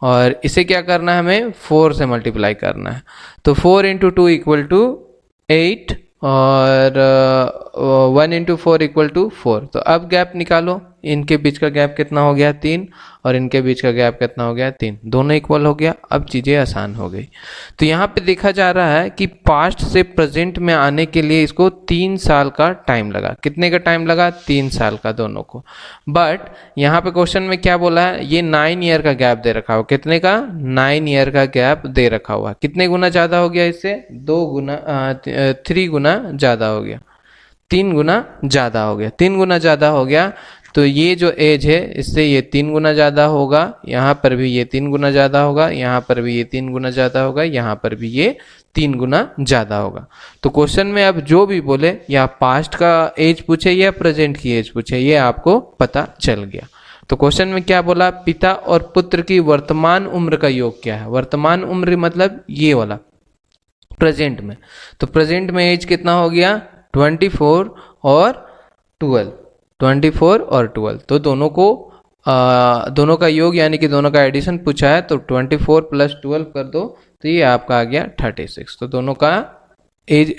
और इसे क्या करना है, हमें 4 से मल्टीप्लाई करना है। तो 4 इंटू 2 इक्वल टू 8 और 1 इंटू 4 इक्वल टू 4। तो अब गैप निकालो, इनके बीच का गैप कितना हो गया 3 और इनके बीच का गैप कितना हो गया 3, दोनों इक्वल हो गया। अब चीज़ें आसान हो गई। तो यहाँ पे देखा जा रहा है कि पास्ट से प्रेजेंट में आने के लिए इसको 3 साल का टाइम लगा। कितने का टाइम लगा, 3 साल का दोनों को। बट यहाँ पे क्वेश्चन में क्या बोला है, ये 9 ईयर का गैप दे रखा हुआ। कितने का, 9 ईयर का गैप दे रखा हुआ। कितने गुना ज़्यादा हो गया, इससे 3 गुना ज़्यादा हो गया, 3 गुना ज़्यादा हो गया, 3 गुना ज़्यादा हो गया। तो ये जो एज है इससे ये 3 गुना ज़्यादा होगा, यहाँ पर भी ये 3 गुना ज़्यादा होगा, यहाँ पर भी ये 3 गुना ज़्यादा होगा, यहाँ पर भी ये 3 गुना ज़्यादा होगा। तो क्वेश्चन में अब जो भी बोले, या पास्ट का एज पूछे या प्रेजेंट की एज पूछे, ये आपको पता चल गया। तो क्वेश्चन में क्या बोला, पिता और पुत्र की वर्तमान उम्र का योग क्या है। वर्तमान उम्र मतलब ये वाला प्रेजेंट में। तो प्रेजेंट में एज कितना हो गया 24 और 12, 24 और 12। तो दोनों को दोनों का योग यानी कि दोनों का एडिशन पूछा है। तो 24 प्लस 12 कर दो तो ये आपका आ गया 36। तो दोनों का एज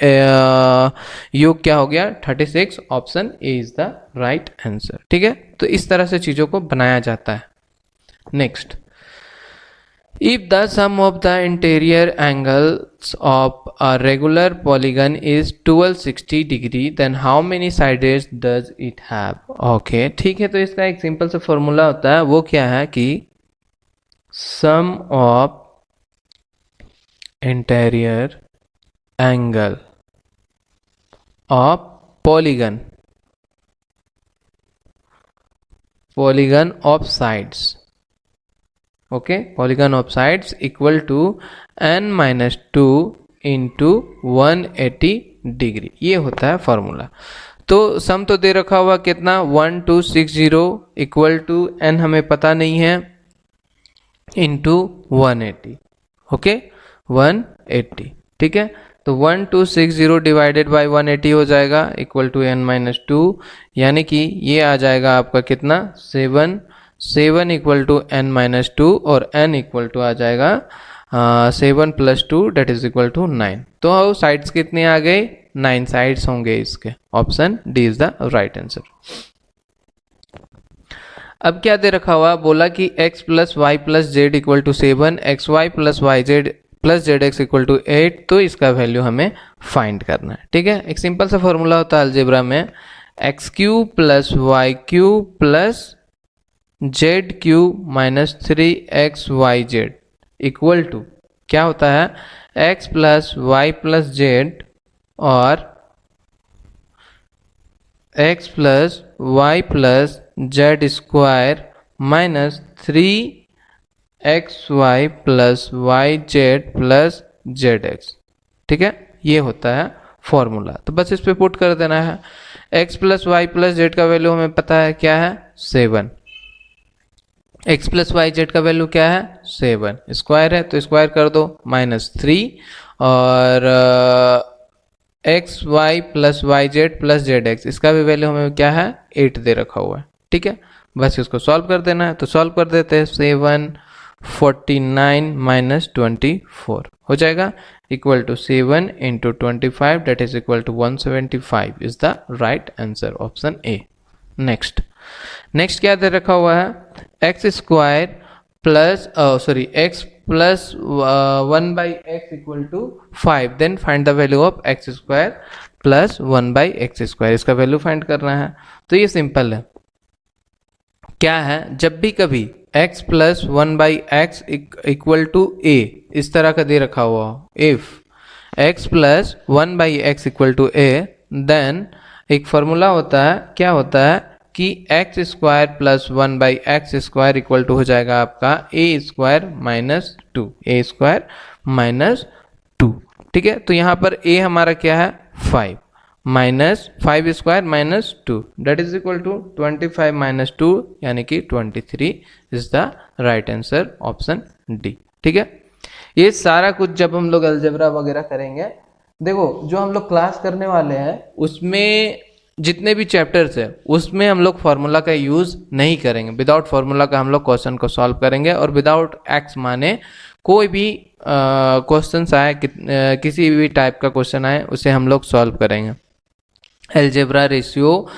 योग क्या हो गया 36। Option A is the right answer, ठीक है। तो इस तरह से चीज़ों को बनाया जाता है। Next, if the sum of the interior angles of a regular polygon is 1260 degree then how many sides does it have? Okay, ठीक है। तो इसका एक सिंपल सा फॉर्मूला होता है, वो क्या है कि sum of interior angle of polygon of sides, okay, polygon of sides equal to n-2 into 180 degree, ये होता है फॉर्मूला। तो सम तो दे रखा हुआ कितना 1260 इक्वल टू n हमें पता नहीं है इंटू 180, ओके 180, ठीक है। तो 1260 डिवाइडेड बाय 180 हो जाएगा इक्वल टू n-2, यानी कि ये आ जाएगा आपका कितना 7 इक्वल टू n-2 और n इक्वल टू आ जाएगा 7 + 2 डेट इज इक्वल टू 9। तो साइड्स कितने आ गए 9 साइड्स होंगे इसके। Option D is the right answer. अब क्या दे रखा हुआ, बोला कि x + y + z equal to 7, xy + yz + zx equal to 8। तो इसका वैल्यू हमें फाइंड करना है, ठीक है। एक सिंपल सा फॉर्मूला होता है अलजेब्रा में, x³ + y³ + z³ - 3xyz equal to क्या होता है x + y + z और x + y + z square minus 3xy + yz + zx, ठीक है। ये होता है फॉर्मूला। तो बस इस पे पुट कर देना है। x + y + z का वैल्यू हमें पता है क्या है 7, x + yz का वैल्यू क्या है 7, स्क्वायर है तो स्क्वायर कर दो -3 और xy + yz + zx इसका भी वैल्यू हमें क्या है 8 दे रखा हुआ है, ठीक है। बस इसको सॉल्व कर देना है। तो सॉल्व कर देते हैं 749 - 24 हो जाएगा equal to 7 × 25 that is equal to 175 is the right answer, option A. Next क्या दे रखा हुआ है x² x + 1/x इक्वल टू 5, then find the value of x² + 1/x²। इसका वैल्यू फाइंड करना है। तो ये सिंपल है, क्या है जब भी कभी x + 1/x equal to a इस तरह का दे रखा हुआ हो, if x + 1/x equal to a, then एक फॉर्मूला होता है, क्या होता है कि x² + 1/x² इक्वल टू हो जाएगा आपका a² - 2, a² - 2, ठीक है। तो यहाँ पर a हमारा क्या है 5 minus 5 square minus 2 that is equal to 25 minus 2 यानी कि 23 is the right answer option D. ठीक है, ये सारा कुछ जब हम लोग अलजेब्रा वगैरह करेंगे, देखो जो हम लोग क्लास करने वाले हैं उसमें जितने भी चैप्टर्स है उसमें हम लोग फार्मूला का यूज़ नहीं करेंगे। विदाउट फार्मूला का हम लोग क्वेश्चन को सॉल्व करेंगे और विदाउट एक्स माने कोई भी क्वेश्चन आए किसी भी टाइप का क्वेश्चन आए उसे हम लोग सॉल्व करेंगे। Algebra, ratio,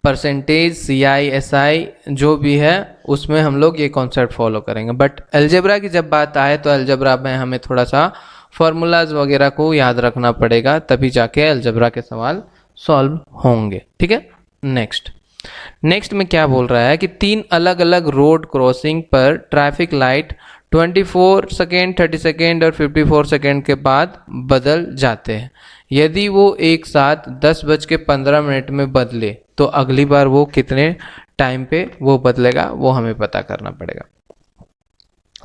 percentage, CI, SI जो भी है उसमें हम लोग ये कॉन्सेप्ट फॉलो करेंगे। बट अलजेब्रा की जब बात आए तो अलजेब्रा में हमें थोड़ा सा फार्मूलाज वगैरह को याद रखना पड़ेगा, तभी जाके अलजेब्रा के सवाल सॉल्व होंगे। ठीक है, नेक्स्ट में क्या बोल रहा है कि 3 अलग अलग रोड क्रॉसिंग पर ट्रैफिक लाइट 24 सेकेंड, 30 सेकेंड और 54 सेकेंड के बाद बदल जाते हैं। यदि वो एक साथ 10:15 में बदले तो अगली बार वो कितने टाइम पे वो बदलेगा वो हमें पता करना पड़ेगा।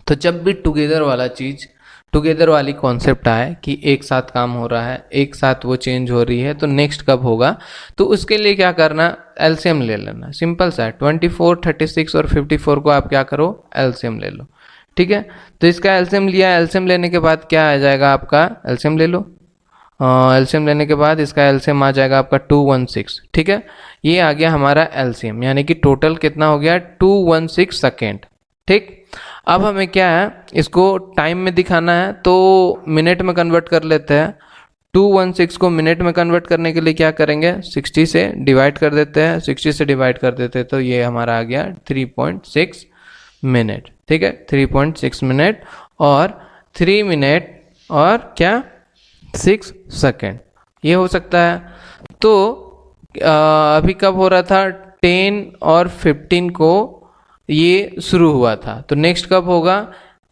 तो जब भी टुगेदर वाली कॉन्सेप्ट आए कि एक साथ काम हो रहा है, एक साथ वो चेंज हो रही है, तो नेक्स्ट कब होगा, तो उसके लिए क्या करना, एलसीएम ले लेना। सिंपल सा है, 24, 36 और 54 को आप क्या करो, एलसीएम ले लो। ठीक है, तो इसका एलसीएम लिया, एलसीएम लेने के बाद क्या आ जाएगा आपका, एलसीएम ले लो, एलसीएम लेने के बाद इसका एलसीएम आ जाएगा आपका 216। ठीक है, ये आ गया हमारा एलसीएम, यानी कि टोटल कितना हो गया 216 सेकेंड। ठीक, अब हमें क्या है, इसको टाइम में दिखाना है तो मिनट में कन्वर्ट कर लेते हैं। 216 को मिनट में कन्वर्ट करने के लिए क्या करेंगे, 60 से डिवाइड कर देते हैं, 60 से डिवाइड कर देते हैं तो ये हमारा आ गया 3.6 मिनट। ठीक है, 3.6 मिनट और 3 मिनट और क्या 6 सेकेंड, ये हो सकता है। तो अभी कब हो रहा था, 10 और 15 को ये शुरू हुआ था, तो नेक्स्ट कब होगा,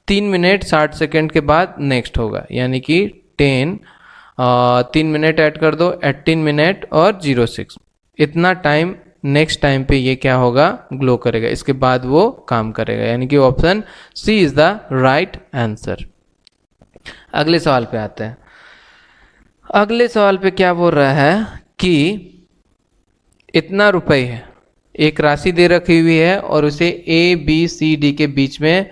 3 मिनट 60 सेकेंड के बाद नेक्स्ट होगा, यानी कि 3 मिनट ऐड कर दो, 18 मिनट और 06, इतना टाइम नेक्स्ट टाइम पे ये क्या होगा, ग्लो करेगा, इसके बाद वो काम करेगा, यानी कि option C is the right answer. अगले सवाल पे आते हैं। अगले सवाल पे क्या बोल रहा है कि इतना रुपए है, एक राशि दे रखी हुई है और उसे ए बी सी डी के बीच में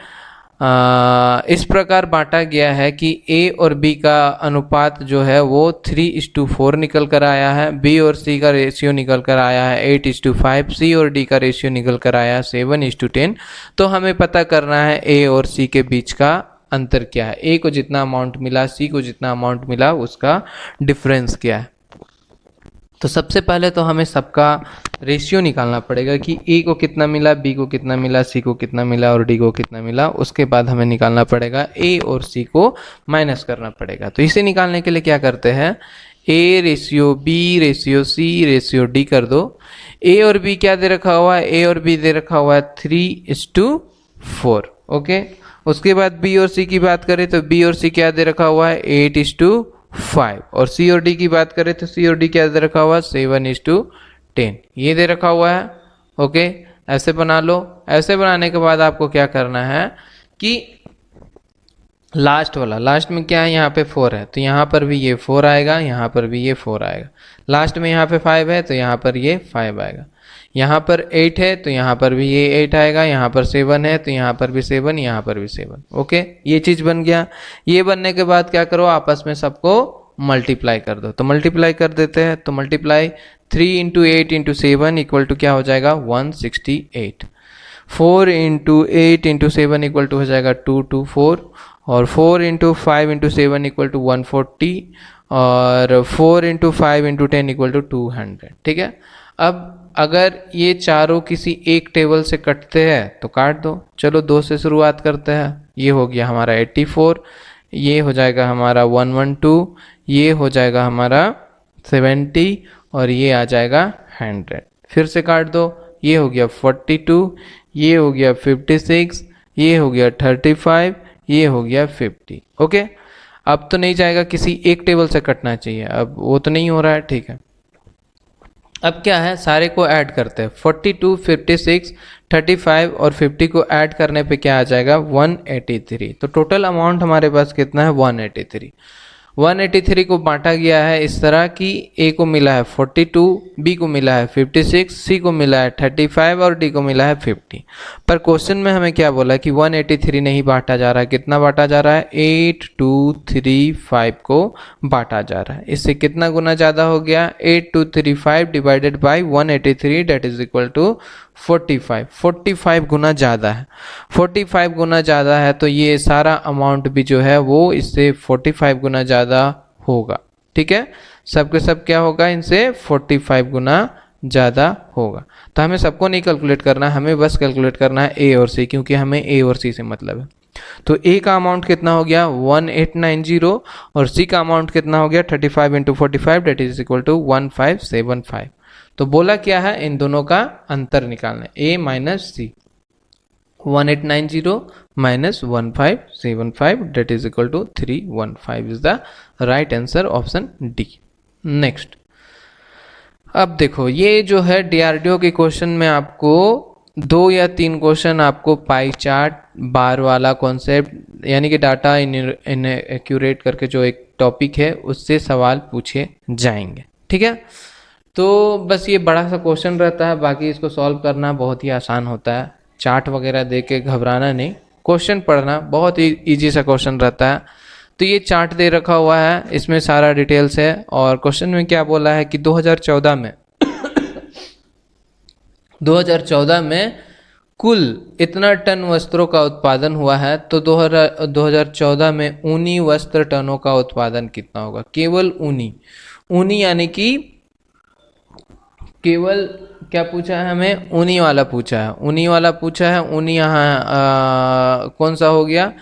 इस प्रकार बांटा गया है कि ए और बी का अनुपात जो है वो 3:4 निकल कर आया है, बी और सी का रेशियो निकल कर आया है 8:5, सी और डी का रेशियो निकल कर आया है 7:10। तो हमें पता करना है ए और सी के बीच का अंतर क्या है, ए को जितना अमाउंट मिला, सी को जितना अमाउंट मिला, उसका डिफरेंस क्या है। तो सबसे पहले तो हमें सबका रेशियो निकालना पड़ेगा कि ए को कितना मिला, बी को कितना मिला, सी को कितना मिला और डी को कितना मिला। उसके बाद हमें निकालना पड़ेगा ए और सी को माइनस करना पड़ेगा। तो इसे निकालने के लिए क्या करते हैं, A ratio B ratio C ratio D कर दो। ए और बी क्या दे रखा हुआ है, ए और बी दे रखा हुआ है 3:4। ओके, उसके बाद बी और सी की बात करें तो बी और सी क्या दे रखा हुआ है 8:5, और सी और डी की बात करें तो सी और डी क्या दे रखा हुआ है 7:10, ये दे रखा हुआ है। ओके, ऐसे बना लो। ऐसे बनाने के बाद आपको क्या करना है कि लास्ट में क्या है, यहाँ पे 4 है तो यहाँ पर भी ये 4 आएगा, यहाँ पर भी ये 4 आएगा। लास्ट में यहाँ पे 5 है तो यहाँ पर ये 5 आएगा। यहाँ पर 8 है तो यहाँ पर भी ये 8 आएगा। यहाँ पर 7 है तो यहाँ पर भी 7, यहाँ पर भी 7। ओके, ये चीज़ बन गया। ये बनने के बाद क्या करो, आपस में सबको मल्टीप्लाई कर दो। तो मल्टीप्लाई कर देते हैं, तो मल्टीप्लाई 3 × 8 × 7 इक्वल टू क्या हो जाएगा 168। 4 × 8 × 7 इक्वल टू हो जाएगा 224, और 4 × 5 × 7 इक्वल टू 140, और 4 × 5 × 10 इक्वल टू 200। ठीक है, अब अगर ये चारों किसी एक टेबल से कटते हैं तो काट दो। चलो 2 से शुरुआत करते हैं। ये हो गया हमारा 84, ये हो जाएगा हमारा 112, ये हो जाएगा हमारा 70, और ये आ जाएगा 100। फिर से काट दो, ये हो गया 42, ये हो गया 56, ये हो गया 35, ये हो गया 50। ओके, अब तो नहीं जाएगा, किसी एक टेबल से कटना चाहिए, अब वो तो नहीं हो रहा है। ठीक है, अब क्या है, सारे को ऐड करते हैं। 42, 56, 35 और 50 को ऐड करने पे क्या आ जाएगा 183। तो टोटल अमाउंट हमारे पास कितना है 183। 183 को बांटा गया है इस तरह कि ए को मिला है 42, बी को मिला है 56, सी को मिला है 35 और डी को मिला है 50। पर क्वेश्चन में हमें क्या बोला कि 183 नहीं बांटा जा रहा है, कितना बांटा जा रहा है, 8235 को बांटा जा रहा है। इससे कितना गुना ज़्यादा हो गया, 8235 divided by 183 that is equal to 45 गुना ज़्यादा है। 45 गुना ज़्यादा है तो ये सारा अमाउंट भी जो है वो इससे 45 गुना ज़्यादा होगा। ठीक है, सब के सब क्या होगा, इनसे 45 गुना ज़्यादा होगा। तो हमें सबको नहीं कैलकुलेट करना है, हमें बस कैलकुलेट करना है ए और सी, क्योंकि हमें ए और सी से मतलब है। तो ए का अमाउंट कितना हो गया 1890 और सी का अमाउंट कितना हो गया 35 into 45 that is equal to 1575। तो बोला क्या है, इन दोनों का अंतर निकालना है, A minus C. 1890 minus 1575 that is equal to 315 is the right answer, option D. Next, अब देखो ये जो है डीआरडीओ के क्वेश्चन में आपको 2 या 3 क्वेश्चन आपको पाई चार्ट बार वाला कॉन्सेप्ट यानी कि डाटा इन एक्यूरेट करके जो एक टॉपिक है उससे सवाल पूछे जाएंगे। ठीक है, तो बस ये बड़ा सा क्वेश्चन रहता है, बाकी इसको सॉल्व करना बहुत ही आसान होता है। चार्ट वगैरह देख के घबराना नहीं, क्वेश्चन पढ़ना बहुत ही ईजी सा क्वेश्चन रहता है। तो ये चार्ट दे रखा हुआ है, इसमें सारा डिटेल्स है और क्वेश्चन में क्या बोला है कि 2014 में 2014 में कुल इतना टन वस्त्रों का उत्पादन हुआ है, तो 2014 में ऊनी वस्त्र टनों का उत्पादन कितना होगा, केवल ऊनी यानी कि केवल क्या पूछा है हमें, ऊनी वाला पूछा है, ऊनी वाला पूछा है। ऊनी यहाँ कौन सा हो गया,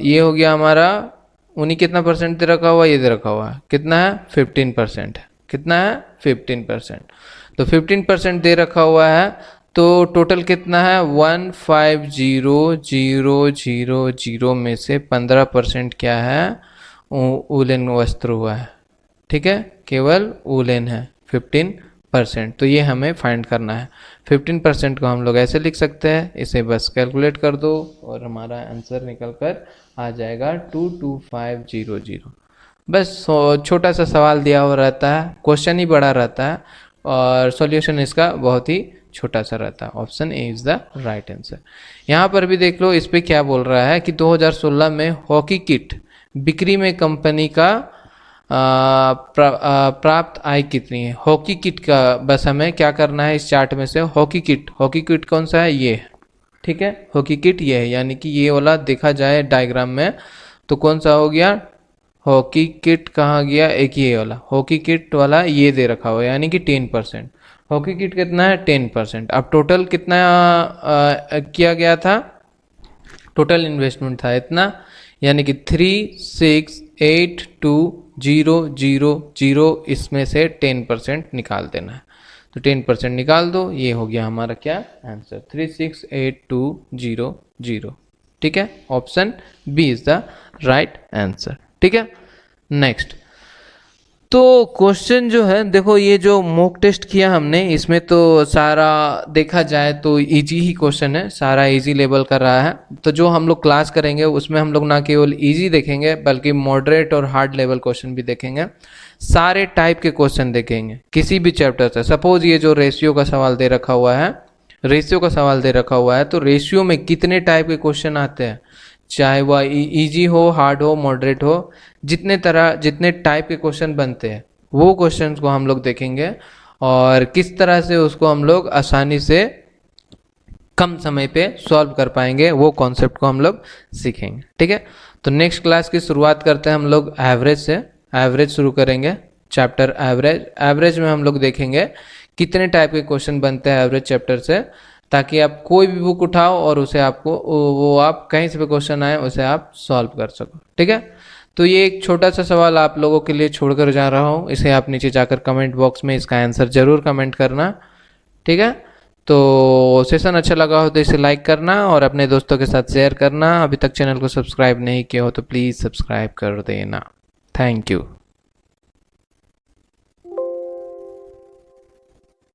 ये हो गया हमारा ऊनी कितना परसेंट दे रखा हुआ, ये दे रखा हुआ है कितना है 15% है, कितना है 15%। तो 15% दे रखा हुआ है, तो टोटल कितना है 150,000 में से 15% क्या है, वूलन वस्त्र हुआ है। ठीक है, केवल वूलन है 15%, तो ये हमें फाइंड करना है। 15% को हम लोग ऐसे लिख सकते हैं, इसे बस कैलकुलेट कर दो और हमारा आंसर निकल कर आ जाएगा 22500। बस छोटा सा सवाल दिया हुआ रहता है, क्वेश्चन ही बड़ा रहता है और सॉल्यूशन इसका बहुत ही छोटा सा रहता है। Option A is the right answer. यहाँ पर भी देख लो, इस पे क्या बोल रहा है कि 2016 में हॉकी किट बिक्री में कंपनी का प्राप्त आय कितनी है। हॉकी किट का बस हमें क्या करना है, इस चार्ट में से हॉकी किट कौन सा है, ये। ठीक है, हॉकी किट ये है, यानी कि ये वाला देखा जाए डायग्राम में तो कौन सा हो गया, हॉकी किट कहाँ गया, एक ये वाला हॉकी किट वाला ये दे रखा हुआ है, यानी कि 10%। हॉकी किट कितना है 10%। अब टोटल कितना किया गया था, टोटल इन्वेस्टमेंट था इतना, यानी कि 3682000, इसमें से 10% निकाल देना है। तो 10% निकाल दो, ये हो गया हमारा क्या आंसर 3682000। ठीक है, option B is the right answer. ठीक है, नेक्स्ट, तो क्वेश्चन जो है देखो, ये जो मॉक टेस्ट किया हमने इसमें तो सारा देखा जाए तो इजी ही क्वेश्चन है, सारा इजी लेवल का रहा है। तो जो हम लोग क्लास करेंगे उसमें हम लोग ना केवल इजी देखेंगे बल्कि मॉडरेट और हार्ड लेवल क्वेश्चन भी देखेंगे, सारे टाइप के क्वेश्चन देखेंगे किसी भी चैप्टर से। सपोज ये जो रेशियो का सवाल दे रखा हुआ है, तो रेशियो में कितने टाइप के क्वेश्चन आते हैं, चाहे वह इजी हो, हार्ड हो, मॉडरेट हो, जितने टाइप के क्वेश्चन बनते हैं वो क्वेश्चंस को हम लोग देखेंगे और किस तरह से उसको हम लोग आसानी से कम समय पे सॉल्व कर पाएंगे, वो कॉन्सेप्ट को हम लोग सीखेंगे। ठीक है, तो नेक्स्ट क्लास की शुरुआत करते हैं हम लोग एवरेज से। एवरेज शुरू करेंगे, चैप्टर एवरेज में हम लोग देखेंगे कितने टाइप के क्वेश्चन बनते हैं एवरेज चैप्टर से, ताकि आप कोई भी बुक उठाओ और उसे आपको आप कहीं से भी क्वेश्चन आए उसे आप सॉल्व कर सको। ठीक है, तो ये एक छोटा सा सवाल आप लोगों के लिए छोड़कर जा रहा हूँ, इसे आप नीचे जाकर कमेंट बॉक्स में इसका आंसर जरूर कमेंट करना। ठीक है, तो सेशन अच्छा लगा हो तो इसे लाइक करना और अपने दोस्तों के साथ शेयर करना। अभी तक चैनल को सब्सक्राइब नहीं किया हो तो प्लीज़ सब्सक्राइब कर देना। Thank you.